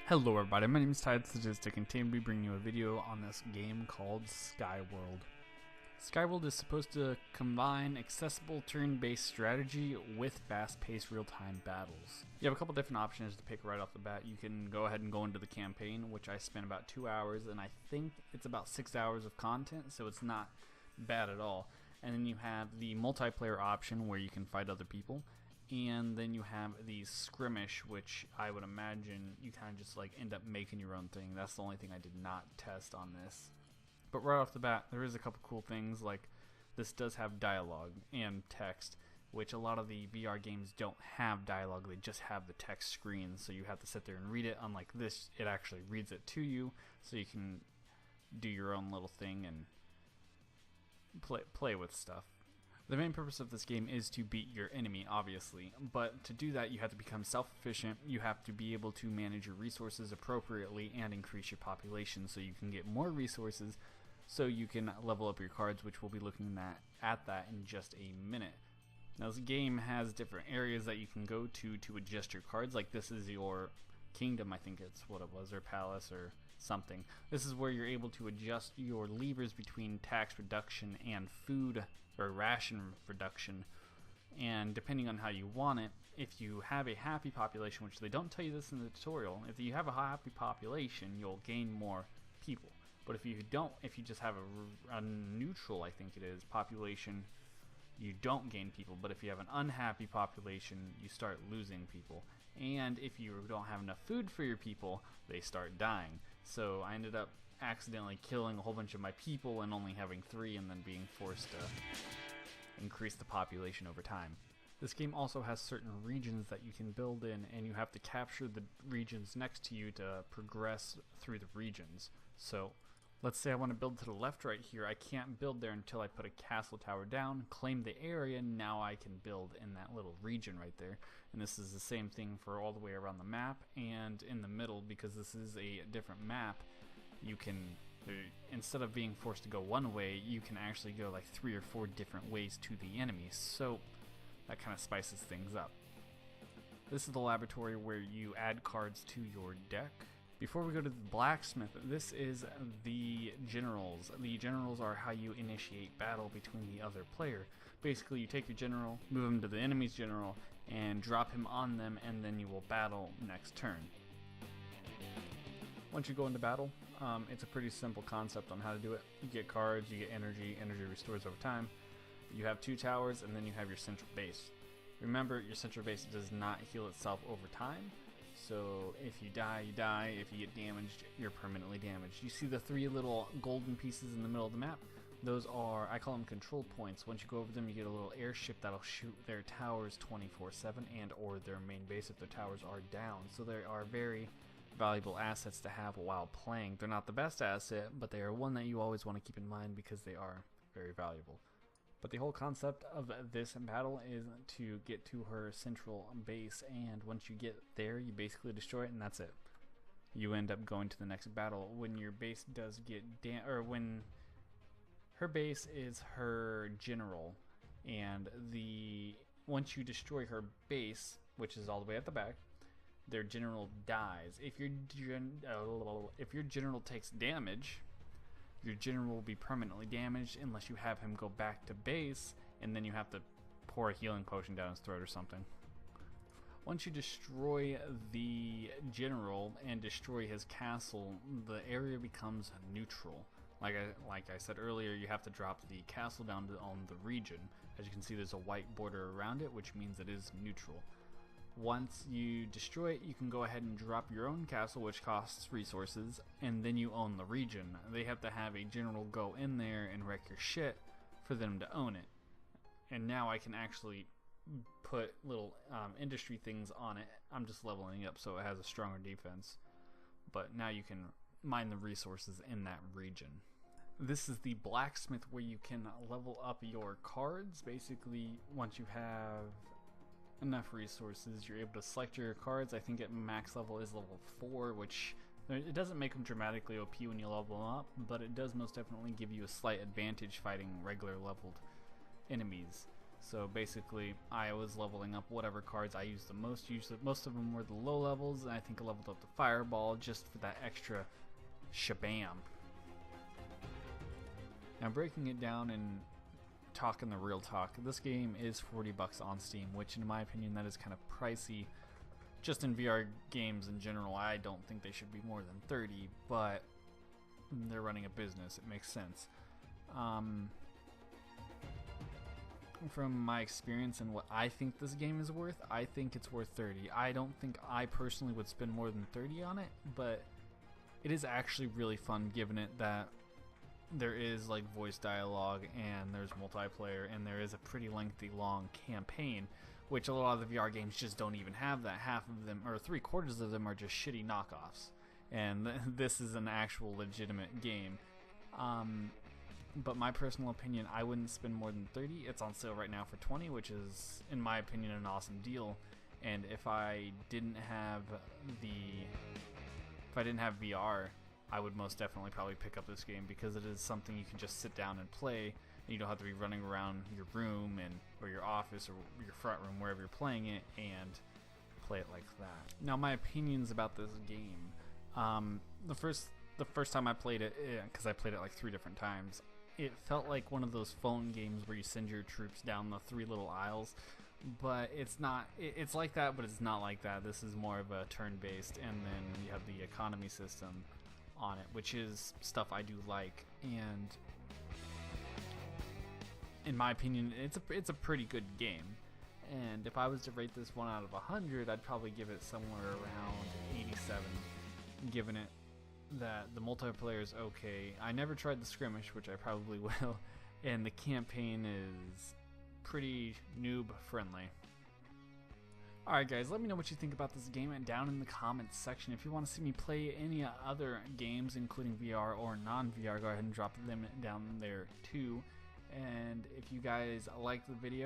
Hello everybody, my name is Tide Statistic and today I'll be bringing you a video on this game called Skyworld. Skyworld is supposed to combine accessible turn-based strategy with fast-paced real-time battles. You have a couple different options to pick right off the bat. You can go ahead and go into the campaign, which I spent about 2 hours, and I think it's about 6 hours of content, so it's not bad at all. And then you have the multiplayer option where you can fight other people. And then you have the skirmish, which I would imagine you kind of just like end up making your own thing. That's the only thing I did not test on this. But right off the bat, there is a couple cool things, like this does have dialogue and text, which a lot of the VR games don't have dialogue, they just have the text screen, so you have to sit there and read it. Unlike this, it actually reads it to you, so you can do your own little thing and play with stuff. The main purpose of this game is to beat your enemy, obviously, but to do that you have to become self-efficient, you have to be able to manage your resources appropriately and increase your population so you can get more resources so you can level up your cards, which we'll be looking at that in just a minute. Now this game has different areas that you can go to adjust your cards, like this is your kingdom, I think it's what it was, or palace or something. This is where you're able to adjust your levers between tax reduction and food or ration reduction, and depending on how you want it, if you have a happy population, which they don't tell you this in the tutorial, if you have a happy population you'll gain more people, but if you don't, if you just have a neutral, I think it is, population, you don't gain people. But if you have an unhappy population, you start losing people, and if you don't have enough food for your people, they start dying. So I ended up accidentally killing a whole bunch of my people and only having 3, and then being forced to increase the population over time. This game also has certain regions that you can build in, and you have to capture the regions next to you to progress through the regions. So let's say I want to build to the left right here. I can't build there until I put a castle tower down, claim the area, and now I can build in that little region right there. And this is the same thing for all the way around the map and in the middle, because this is a different map. You can, instead of being forced to go one way, you can actually go like 3 or 4 different ways to the enemy, so that kind of spices things up. This is the laboratory where you add cards to your deck. Before we go to the blacksmith, this is the generals. The generals are how you initiate battle between the other player. Basically, you take your general, move him to the enemy's general, and drop him on them, and then you will battle next turn. Once you go into battle, it's a pretty simple concept on how to do it. You get cards, you get energy, energy restores over time. You have 2 towers, and then you have your central base. Remember, your central base does not heal itself over time, so if you die, you die. If you get damaged, you're permanently damaged. You see the 3 little golden pieces in the middle of the map? Those are, I call them control points. Once you go over them, you get a little airship that'll shoot their towers 24/7 and or their main base if their towers are down. So they are very valuable assets to have while playing. They're not the best asset, but they are one that you always want to keep in mind because they are very valuable. But the whole concept of this battle is to get to her central base, and once you get there, you basically destroy it, and that's it. You end up going to the next battle. When your base does get when her base is her general, and once you destroy her base, which is all the way at the back, their general dies. If your general takes damage, your general will be permanently damaged unless you have him go back to base, and then you have to pour a healing potion down his throat or something. Once you destroy the general and destroy his castle, the area becomes neutral. Like I said earlier, you have to drop the castle down on the region. As you can see, there's a white border around it, which means it is neutral. Once you destroy it, you can go ahead and drop your own castle, which costs resources, and then you own the region. They have to have a general go in there and wreck your shit for them to own it. And now I can actually put little industry things on it. I'm just leveling up so it has a stronger defense. But now you can mine the resources in that region. This is the blacksmith where you can level up your cards. Basically, once you have enough resources, you're able to select your cards. I think at max level is level 4, which it doesn't make them dramatically OP when you level them up, but it does most definitely give you a slight advantage fighting regular leveled enemies. So basically, I was leveling up whatever cards I used the most. Usually, most of them were the low levels, and I think I leveled up the Fireball just for that extra shabam. Now, breaking it down and talking the real talk, this game is $40 on Steam, which in my opinion, that is kind of pricey. Just in VR games in general, I don't think they should be more than 30, but they're running a business, it makes sense. From my experience and what I think this game is worth, I think it's worth 30. I don't think I personally would spend more than 30 on it, but it is actually really fun given it that there is like voice dialogue and there's multiplayer and there is a pretty lengthy long campaign, which a lot of the VR games just don't even have that. Half of them, or 3/4 of them, are just shitty knockoffs, and this is an actual legitimate game. But my personal opinion, I wouldn't spend more than 30. It's on sale right now for 20, which is, in my opinion, an awesome deal. And if I didn't have VR, I would most definitely probably pick up this game, because it is something you can just sit down and play. And you don't have to be running around your room or your office or your front room, wherever you're playing it, and play it like that. Now, my opinions about this game. The first time I played it, because I played it like 3 different times, it felt like one of those phone games where you send your troops down the 3 little aisles, but it's not. It's like that, but it's not like that. This is more of a turn-based, and then you have the economy system on it, which is stuff I do like, and in my opinion, it's a pretty good game. And if I was to rate this 1 out of 100, I'd probably give it somewhere around 87, given it that the multiplayer is okay. I never tried the skirmish, which I probably will, and the campaign is pretty noob friendly. Alright guys, let me know what you think about this game and down in the comments section. If you want to see me play any other games, including VR or non-VR, go ahead and drop them down there too. And if you guys liked the video,